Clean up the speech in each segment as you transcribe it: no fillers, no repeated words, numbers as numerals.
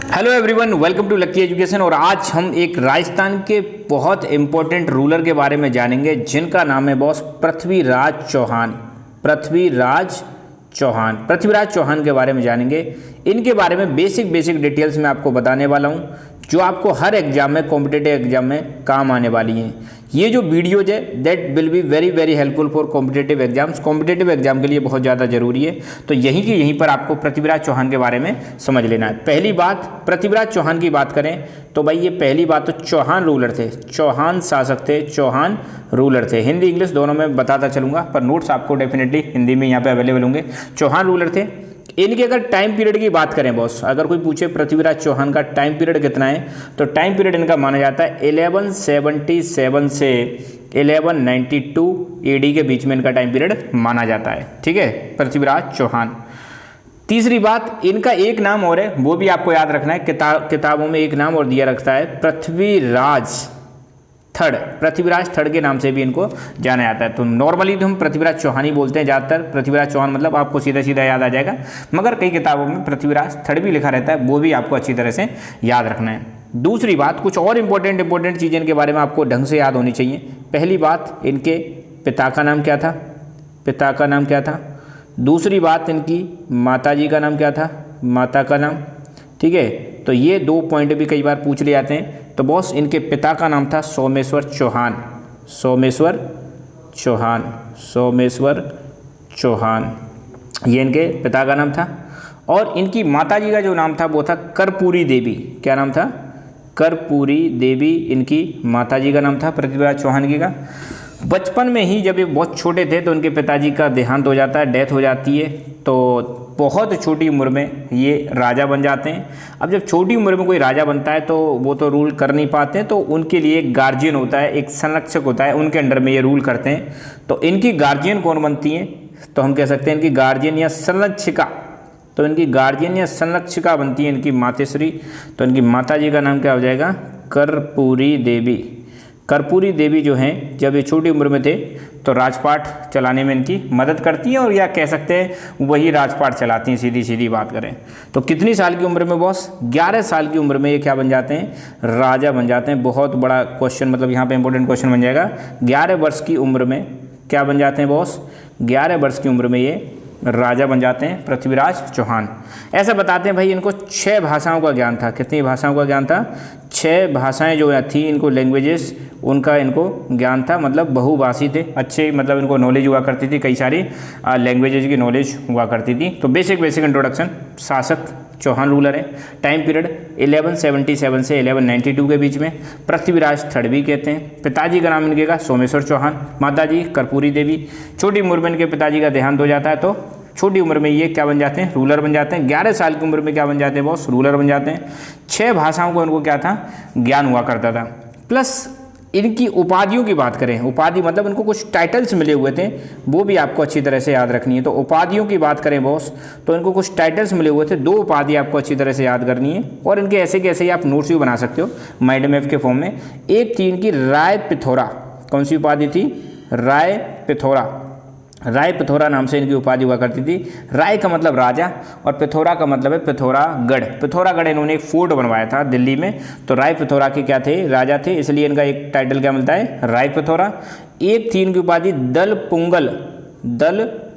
Hello everyone, welcome to Lucky Education. और आज हम एक राजस्थान के बहुत इंपॉर्टेंट रूलर के बारे में जानेंगे जिनका नाम है बॉस पृथ्वीराज चौहान। पृथ्वीराज चौहान के बारे में जानेंगे। इनके बारे में बेसिक डिटेल्स मैं आपको बताने वाला हूं जो आपको हर एग्जाम में, कॉम्पिटिटिव एग्जाम में काम आने वाली हैं। ये जो वीडियोज है that will be very helpful for competitive exams. Competitive exam के लिए बहुत ज़्यादा जरूरी है, तो यहीं पर आपको पृथ्वीराज चौहान के बारे में समझ लेना है। पहली बात, पृथ्वीराज चौहान की बात करें तो भाई ये पहली बात तो चौहान रूलर थे, चौहान शासक थे, चौहान रूलर थे। हिंदी इंग्लिश दोनों में बताता चलूँगा, पर नोट्स आपको डेफिनेटली हिंदी में यहाँ पे अवेलेबल होंगे। चौहान रूलर थे। इनके अगर टाइम पीरियड की बात करें बॉस, अगर कोई पूछे पृथ्वीराज चौहान का टाइम पीरियड कितना है, तो टाइम पीरियड इनका माना जाता है 1177 से 1192 एडी के बीच में इनका टाइम पीरियड माना जाता है। ठीक है, पृथ्वीराज चौहान। तीसरी बात, इनका एक नाम और है, वो भी आपको याद रखना है। किताबों में एक नाम और दिया रखता है, पृथ्वीराज थर्ड के नाम से भी इनको जाना जाता है। तो नॉर्मली तो हम पृथ्वीराज चौहान ही बोलते हैं ज़्यादातर। पृथ्वीराज चौहान मतलब आपको सीधा याद आ जाएगा, मगर कई किताबों में पृथ्वीराज थर्ड भी लिखा रहता है, वो भी आपको अच्छी तरह से याद रखना है। दूसरी बात, कुछ और इंपॉर्टेंट चीज़ें इनके बारे में आपको ढंग से याद होनी चाहिए। पहली बात, इनके पिता का नाम क्या था। दूसरी बात, इनकी माताजी का नाम क्या था, माता का नाम। ठीक है, तो ये दो पॉइंट भी कई बार पूछ ले जाते हैं। तो बॉस इनके पिता का नाम था सोमेश्वर चौहान, ये इनके पिता का नाम था। और इनकी माताजी का जो नाम था वो था कर्पूरी देवी। क्या नाम था? कर्पूरी देवी इनकी माताजी का नाम था, पृथ्वीराज चौहान जी का। बचपन में ही जब ये बहुत छोटे थे तो उनके पिताजी का देहांत हो जाता है, डेथ हो जाती है। तो बहुत छोटी उम्र में ये राजा बन जाते हैं। अब जब छोटी उम्र में कोई राजा बनता है तो वो तो रूल कर नहीं पाते हैं, तो उनके लिए एक गार्जियन होता है, एक संरक्षक होता है, उनके अंडर में ये रूल करते हैं। तो इनकी गार्जियन कौन बनती हैं? तो हम कह सकते हैं इनकी गार्जियन या संरक्षिका। तो इनकी गार्जियन या संरक्षिका बनती है इनकी मातेश्री। तो इनकी माताजी का नाम क्या हो जाएगा? कर्पूरी देवी जो हैं, जब ये छोटी उम्र में थे तो राजपाट चलाने में इनकी मदद करती हैं, और या कह सकते हैं वही राजपाट चलाती हैं, सीधी बात करें तो। कितनी साल की उम्र में बॉस? 11 साल की उम्र में ये क्या बन जाते हैं? राजा बन जाते हैं। बहुत बड़ा क्वेश्चन, मतलब यहाँ पे इंपॉर्टेंट क्वेश्चन बन जाएगा। 11 वर्ष की उम्र में क्या बन जाते हैं बॉस? 11 वर्ष की उम्र में ये राजा बन जाते हैं पृथ्वीराज चौहान। ऐसा बताते हैं भाई इनको 6 भाषाओं का ज्ञान था। कितनी भाषाओं का ज्ञान था? 6 भाषाएं जो थी इनको, लैंग्वेजेस उनका इनको ज्ञान था, मतलब बहुभाषी थे। अच्छे मतलब इनको नॉलेज हुआ करती थी, कई सारी लैंग्वेजेज की नॉलेज हुआ करती थी। तो बेसिक इंट्रोडक्शन, शासक चौहान रूलर है। टाइम पीरियड 1177 से 1192 के बीच में। पृथ्वीराज थर्ड भी कहते हैं। पिताजी का नाम इनके का सोमेश्वर चौहान, माताजी कर्पूरी देवी। छोटी उम्र में इनके पिताजी का देहांत हो जाता है, तो छोटी उम्र में ये क्या बन जाते हैं? रूलर बन जाते हैं। 11 साल की उम्र में क्या बन जाते हैं बॉस? रूलर बन जाते हैं। 6 भाषाओं को इनको क्या था? ज्ञान हुआ करता था। प्लस इनकी उपाधियों की बात करें, उपाधि मतलब इनको कुछ टाइटल्स मिले हुए थे, वो भी आपको अच्छी तरह से याद रखनी है। तो उपाधियों की बात करें बॉस, तो इनको कुछ टाइटल्स मिले हुए थे, 2 उपाधि आपको अच्छी तरह से याद करनी है। और इनके ऐसे के ऐसे ही आप नोट्स भी बना सकते हो माइंड मैप के फॉर्म में। एक थी इनकी राय पिथौरा। कौन सी उपाधि थी? राय पिथौरा नाम से इनकी उपाधि हुआ करती थी। राय का मतलब राजा, और पिथौरा का मतलब है पिथौरागढ़ इन्होंने एक फोर्ट बनवाया था दिल्ली में। तो राय पिथौरा के क्या थे? राजा थे, इसलिए इनका एक टाइटल क्या मिलता है? राय पिथौरा। एक थी इनकी उपाधि दल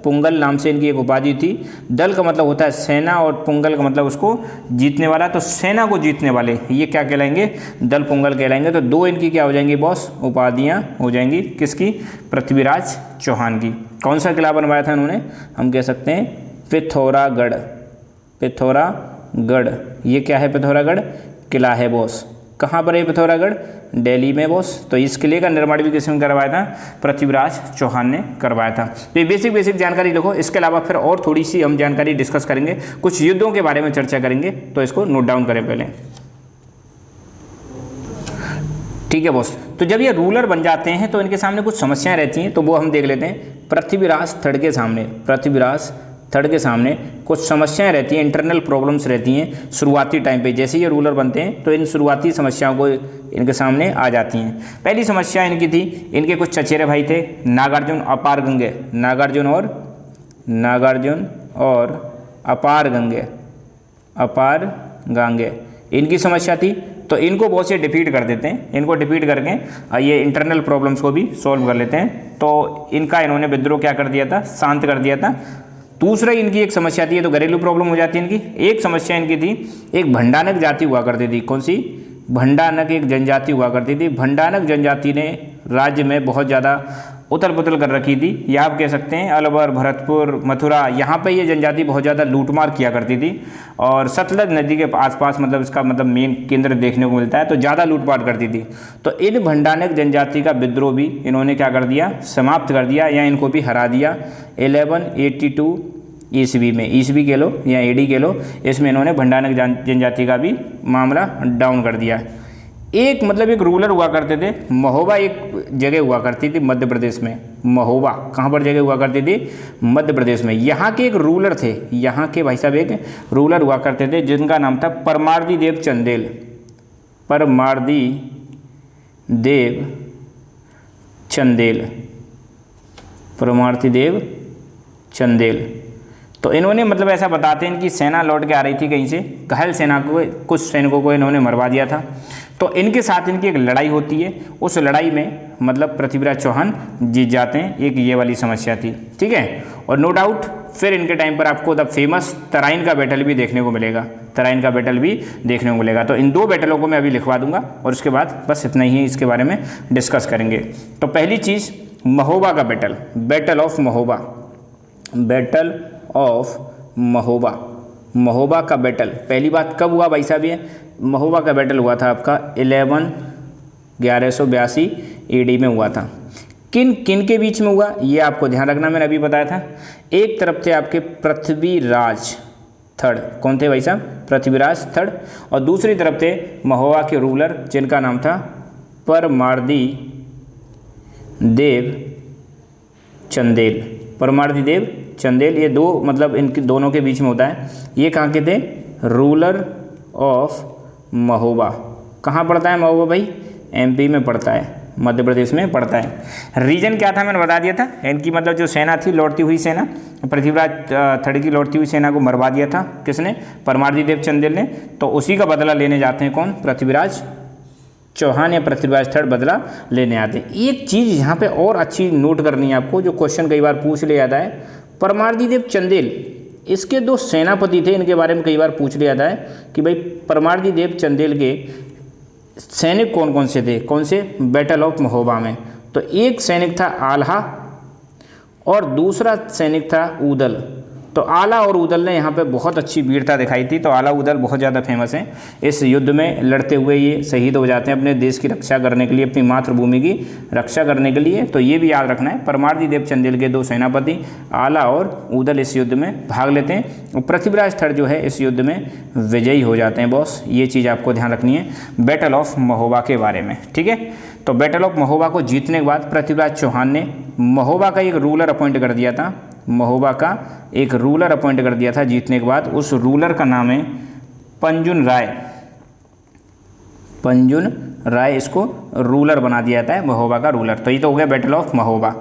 पुंगल नाम से इनकी एक उपाधि थी। दल का मतलब होता है सेना, और पुंगल का मतलब उसको जीतने वाला। तो सेना को जीतने वाले ये क्या कहलाएंगे? दल पुंगल कहलाएंगे। तो 2 इनकी क्या हो जाएंगी बॉस? उपाधियाँ हो जाएंगी। किसकी? पृथ्वीराज चौहान की। कौन सा किला बनवाया था इन्होंने? हम कह सकते हैं पिथौरागढ़। ये क्या है? पिथौरागढ़ किला है बॉस। कहाँ पर है पिथौरागढ़? दिल्ली में बॉस। तो इस किले का निर्माण भी किसने करवाया था? पृथ्वीराज चौहान ने करवाया था। तो ये बेसिक जानकारी लिखो। इसके अलावा फिर और थोड़ी सी हम जानकारी डिस्कस करेंगे, कुछ युद्धों के बारे में चर्चा करेंगे, तो इसको नोट डाउन करें पहले। ठीक है बॉस। तो जब ये रूलर बन जाते हैं तो इनके सामने कुछ समस्याएं रहती हैं, तो वो हम देख लेते हैं। पृथ्वीराज थर्ड के सामने कुछ समस्याएं रहती हैं, इंटरनल प्रॉब्लम्स रहती हैं शुरुआती टाइम पे। जैसे ये रूलर बनते हैं तो इन शुरुआती समस्याओं को इनके सामने आ जाती हैं। पहली समस्या इनकी थी, इनके कुछ चचेरे भाई थे, नागार्जुन और अपार गंगे। इनकी समस्या थी, तो इनको बहुत से डिफीट कर देते हैं। इनको डिफीट करके ये इंटरनल प्रॉब्लम्स को भी सॉल्व कर लेते हैं। तो इनका इन्होंने विद्रोह क्या कर दिया था, शांत कर दिया था। दूसरा इनकी एक समस्या थी, तो घरेलू प्रॉब्लम हो जाती है इनकी। एक समस्या इनकी थी, एक भंडानक जाति हुआ करती थी। कौन सी? भंडानक एक जनजाति हुआ करती थी। भंडानक जनजाति ने राज्य में बहुत ज़्यादा उथल पुथल कर रखी थी, या आप कह सकते हैं अलवर, भरतपुर, मथुरा, यहाँ पे ये जनजाति बहुत ज़्यादा लूटमार किया करती थी। और सतलज नदी के आसपास, मतलब इसका मतलब मेन केंद्र देखने को मिलता है, तो ज़्यादा लूटपाट करती थी। तो इन भंडानक जनजाति का विद्रोह भी इन्होंने क्या कर दिया, समाप्त कर दिया, या इनको भी हरा दिया 1182 ईस्वी में। ईस्वी कह लो या एडी कह लो, इसमें इन्होंने भंडानक जनजाति का भी मामला डाउन कर दिया। एक मतलब एक रूलर हुआ करते थे, महोबा एक जगह हुआ करती थी मध्य प्रदेश में। महोबा कहाँ पर जगह हुआ करती थी? मध्य प्रदेश में। यहाँ के एक रूलर थे, यहाँ के भाई साहब एक रूलर हुआ करते थे जिनका नाम था परमार्दी देव चंदेल। परमार्दी देव चंदेल, परमार्दी देव चंदेल। तो इन्होंने मतलब ऐसा बताते हैं इनकी सेना लौट के आ रही थी कहीं से, घायल सेना को, कुछ सैनिकों को इन्होंने मरवा दिया था। तो इनके साथ इनकी एक लड़ाई होती है। उस लड़ाई में मतलब पृथ्वीराज चौहान जीत जाते हैं। एक ये वाली समस्या थी, ठीक है। और नो डाउट फिर इनके टाइम पर आपको द फेमस तराइन का बैटल भी देखने को मिलेगा। तराइन का बैटल भी देखने को मिलेगा। तो इन दो बैटलों को मैं अभी लिखवा दूंगा और उसके बाद बस इतना ही इसके बारे में डिस्कस करेंगे। तो पहली चीज़ महोबा का battle, battle of Mahoba, battle of Mahoba. Mahoba का बैटल पहली बात कब हुआ भाई साहब? ये महोबा का बैटल हुआ था आपका 1182 एडी में हुआ था। किन किन के बीच में हुआ ये आपको ध्यान रखना, मैंने अभी बताया था। एक तरफ थे आपके पृथ्वीराज थर्ड, कौन थे भाई साहब? पृथ्वीराज थर्ड। और दूसरी तरफ थे महोबा के रूलर जिनका नाम था परमार्दी देव चंदेल। परमार्दी देव चंदेल, ये दो मतलब इनके दोनों के बीच में होता है। ये कहाँ के थे? Ruler of Mahoba. कहाँ पड़ता है महोबा भाई? एमपी में पड़ता है, मध्य प्रदेश में पड़ता है। रीजन क्या था मैंने बता दिया था। इनकी मतलब जो सेना थी, लौटती हुई सेना, पृथ्वीराज थर्ड की लौटती हुई सेना को मरवा दिया था। किसने? परमार्दी देव चंदेल ने। तो उसी का बदला लेने जाते हैं कौन? पृथ्वीराज चौहान या पृथ्वीराज थर्ड बदला लेने आते हैं। एक चीज़ यहाँ पे और अच्छी नोट करनी है आपको, जो क्वेश्चन कई बार पूछ लिया जाता है। परमार्दी देव चंदेल, इसके दो सेनापति थे, इनके बारे में कई बार पूछ लिया जाता है कि भाई परमार्दी देव चंदेल के सैनिक कौन कौन से थे, कौन से बैटल ऑफ महोबा में? तो एक सैनिक था आल्हा और दूसरा सैनिक था ऊदल। तो आला और ऊदल ने यहाँ पे बहुत अच्छी वीरता दिखाई थी। तो आला ऊदल बहुत ज़्यादा फेमस हैं। इस युद्ध में लड़ते हुए ये शहीद हो जाते हैं अपने देश की रक्षा करने के लिए, अपनी मातृभूमि की रक्षा करने के लिए। तो ये भी याद रखना है, परमार्दी देव चंदेल के दो सेनापति आला और ऊदल इस युद्ध में भाग लेते हैं। और पृथ्वीराज थर्ड जो है इस युद्ध में विजयी हो जाते हैं बॉस। ये चीज़ आपको ध्यान रखनी है बैटल ऑफ महोबा के बारे में, ठीक है। तो बैटल ऑफ महोबा को जीतने के बाद पृथ्वीराज चौहान ने महोबा का एक रूलर अपॉइंट कर दिया था। महोबा का एक रूलर अपॉइंट कर दिया था जीतने के बाद। उस रूलर का नाम है पंजुन राय। पंजुन राय इसको रूलर बना दिया जाता है, महोबा का रूलर। तो ये तो हो गया बैटल ऑफ महोबा।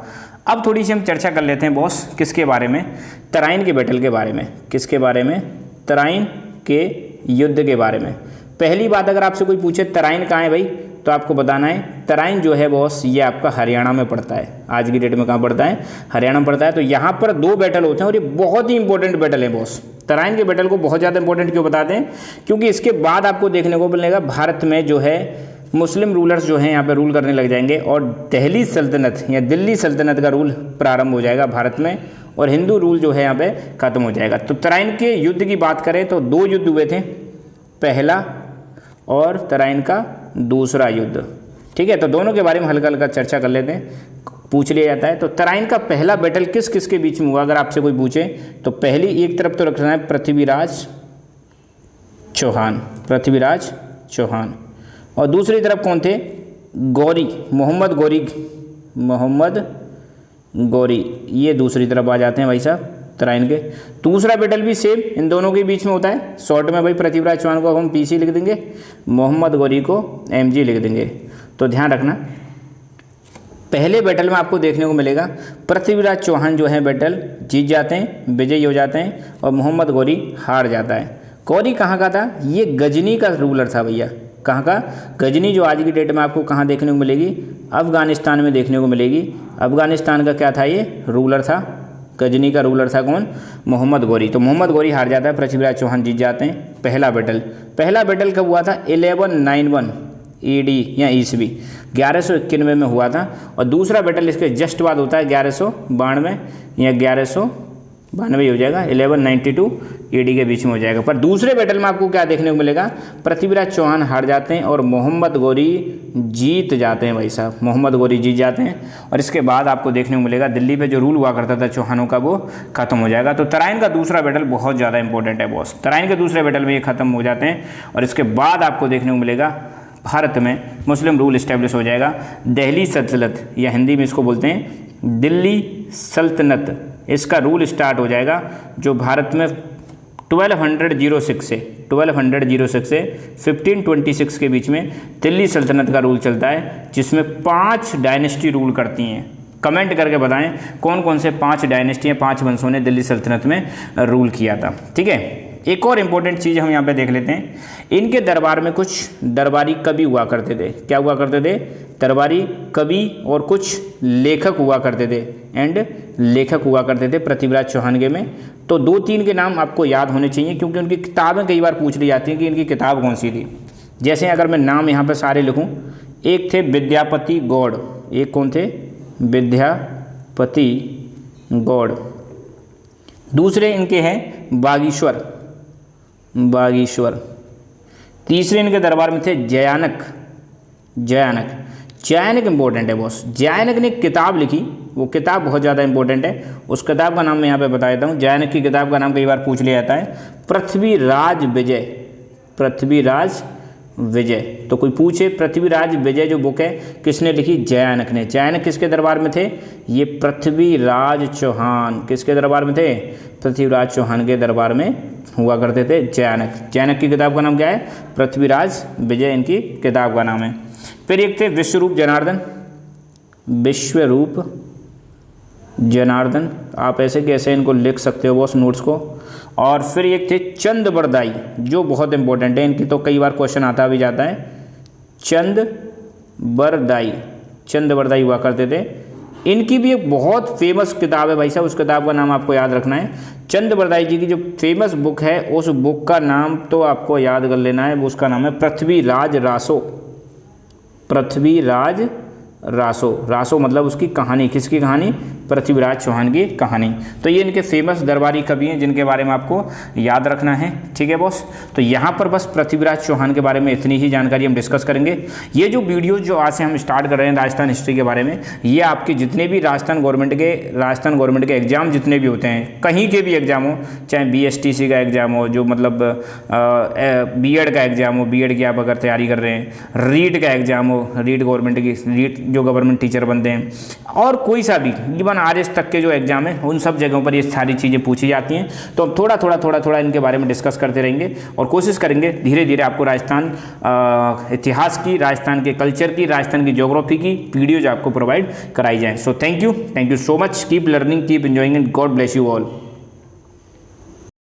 अब थोड़ी सी हम चर्चा कर लेते हैं बॉस, किसके बारे में? तराइन के बैटल के बारे में। किसके बारे में? तराइन के युद्ध के बारे में। पहली बात, अगर आपसे कोई पूछे तराइन कहाँ है भाई, तो आपको बताना है तराइन जो है बॉस ये आपका हरियाणा में पड़ता है। आज की डेट में कहाँ पड़ता है? हरियाणा में पड़ता है। तो यहाँ पर दो बैटल होते हैं और ये बहुत ही इंपॉर्टेंट बैटल है बॉस। तराइन के बैटल को बहुत ज़्यादा इंपॉर्टेंट क्यों बताते हैं? क्योंकि इसके बाद आपको देखने को मिलेगा भारत में जो है मुस्लिम रूलर्स जो हैं यहाँ पे रूल करने लग जाएंगे और दिल्ली सल्तनत या दिल्ली सल्तनत का रूल प्रारंभ हो जाएगा भारत में, और हिंदू रूल जो है यहाँ पे ख़त्म हो जाएगा। तो तराइन के युद्ध की बात करें तो दो युद्ध हुए थे, पहला और तराइन का दूसरा युद्ध, ठीक है। तो दोनों के बारे में हल्का हल्का चर्चा कर लेते हैं, पूछ लिया जाता है। तो तराइन का पहला बैटल किस किस के बीच में हुआ अगर आपसे कोई पूछे तो पहली एक तरफ तो रखना है पृथ्वीराज चौहान, पृथ्वीराज चौहान, और दूसरी तरफ कौन थे? गौरी, मोहम्मद गौरी, मोहम्मद गौरी, ये दूसरी तरफ आ जाते हैं भाई साहब तराइन के। दूसरा बैटल भी सेम इन दोनों के बीच में होता है। शॉर्ट में भाई पृथ्वीराज चौहान को हम पीसी लिख देंगे, मोहम्मद गौरी को एमजी लिख देंगे। तो ध्यान रखना, पहले बैटल में आपको देखने को मिलेगा पृथ्वीराज चौहान जो है बैटल जीत जाते हैं, विजयी हो जाते हैं, और मोहम्मद गौरी हार जाता है। गौरी कहाँ का था? ये गजनी का रूलर था भैया। कहाँ का? गजनी, जो आज की डेट में आपको कहाँ देखने को मिलेगी? अफ़गानिस्तान में देखने को मिलेगी। अफ़गानिस्तान का क्या था? ये रूलर था। गजनी का रूलर था कौन? मोहम्मद गौरी। तो मोहम्मद गौरी हार जाता है, पृथ्वीराज चौहान जीत जाते हैं पहला बैटल कब हुआ था? 1191 ईडी या ईस्वी, 1191 में हुआ था। और दूसरा बैटल इसके जस्ट बाद होता है 1192 या 1192 हो जाएगा, 1192 ईडी के बीच में हो जाएगा। पर दूसरे बैटल में आपको क्या देखने को मिलेगा? पृथ्वीराज चौहान हार जाते हैं और मोहम्मद गौरी जीत जाते हैं भाई साहब, मोहम्मद गौरी जीत जाते हैं। और इसके बाद आपको देखने को मिलेगा दिल्ली पे जो रूल हुआ करता था चौहानों का, वो खत्म हो जाएगा। तो तराइन का दूसरा बैटल बहुत ज़्यादा इंपॉर्टेंट है बॉस। तराइन के दूसरे बैटल में ये खत्म हो जाते हैं और इसके बाद आपको देखने को मिलेगा भारत में मुस्लिम रूल इस्टेब्लिश हो जाएगा। दिल्ली सल्तनत, या हिंदी में इसको बोलते हैं दिल्ली सल्तनत, इसका रूल स्टार्ट हो जाएगा, जो भारत में 1206 से 1526 के बीच में दिल्ली सल्तनत का रूल चलता है, जिसमें 5 डायनेस्टी रूल करती हैं। कमेंट करके बताएं कौन कौन से 5 डायनेस्टी या 5 वंशों ने दिल्ली सल्तनत में रूल किया था। ठीक है, एक और इम्पोर्टेंट चीज़ हम यहाँ पे देख लेते हैं। इनके दरबार में कुछ दरबारी कवि हुआ करते थे। क्या हुआ करते थे? दरबारी कवि और कुछ लेखक हुआ करते थे, लेखक हुआ करते थे पृथ्वीराज चौहान के में। तो 2-3 के नाम आपको याद होने चाहिए, क्योंकि उनकी किताबें कई बार पूछ ली जाती हैं कि इनकी किताब कौन सी थी। जैसे अगर मैं नाम यहाँ पर सारे लिखूँ, एक थे विद्यापति गौड़, एक कौन थे? विद्यापति गौड़। दूसरे इनके हैं बागीश्वर। तीसरे इनके दरबार में थे जयानक इंपॉर्टेंट है बॉस। जयानक ने एक किताब लिखी, वो किताब बहुत ज़्यादा इंपॉर्टेंट है। उस किताब का नाम मैं यहाँ पे बता देता हूँ। जयानक की किताब का नाम कई बार पूछ लिया जाता है, पृथ्वीराज विजय। तो कोई पूछे पृथ्वीराज विजय जो बुक है किसने लिखी? जयानक ने। जयानक किसके दरबार में थे? ये पृथ्वीराज चौहान। किसके दरबार में थे? पृथ्वीराज चौहान के दरबार में हुआ करते थे जयानक की किताब का नाम क्या है? पृथ्वीराज विजय इनकी किताब का नाम है। फिर एक थे विश्वरूप जनार्दन, आप ऐसे कैसे इनको लिख सकते हो बॉस नोट्स को। और फिर एक थे चंदबरदाई, जो बहुत इंपॉर्टेंट है, इनकी तो कई बार क्वेश्चन आता भी जाता है। चंदबरदाई हुआ करते थे। इनकी भी एक बहुत फेमस किताब है भाई साहब, उस किताब का नाम आपको याद रखना है। चंदबरदाई जी की जो फेमस बुक है, उस बुक का नाम तो आपको याद कर लेना है, उसका नाम है पृथ्वीराज रासो मतलब उसकी कहानी। किसकी कहानी? पृथ्वीराज चौहान की कहानी। तो ये इनके फेमस दरबारी कवि हैं जिनके बारे में आपको याद रखना है। ठीक है बॉस, तो यहाँ पर बस पृथ्वीराज चौहान के बारे में इतनी ही जानकारी हम डिस्कस करेंगे। ये जो वीडियो जो आज से हम स्टार्ट कर रहे हैं राजस्थान हिस्ट्री के बारे में, ये आपके जितने भी राजस्थान गवर्नमेंट के एग्जाम जितने भी होते हैं, कहीं के भी एग्जाम हो, चाहे BSTC का एग्जाम हो, जो मतलब B.Ed का एग्जाम हो, B.Ed की आप अगर तैयारी कर रहे हैं, रीट का एग्जाम हो, रीट जो गवर्नमेंट टीचर बनते हैं, और कोई सा भी इवन RS तक के जो एग्जाम है, उन सब जगहों पर ये सारी चीज़ें पूछी जाती हैं। तो हम थोड़ा इनके बारे में डिस्कस करते रहेंगे और कोशिश करेंगे धीरे धीरे आपको राजस्थान इतिहास की, राजस्थान के कल्चर की, राजस्थान की ज्योग्राफी की वीडियोज आपको प्रोवाइड कराई जाए। So thank you so much, keep learning, keep enjoying and God bless you all.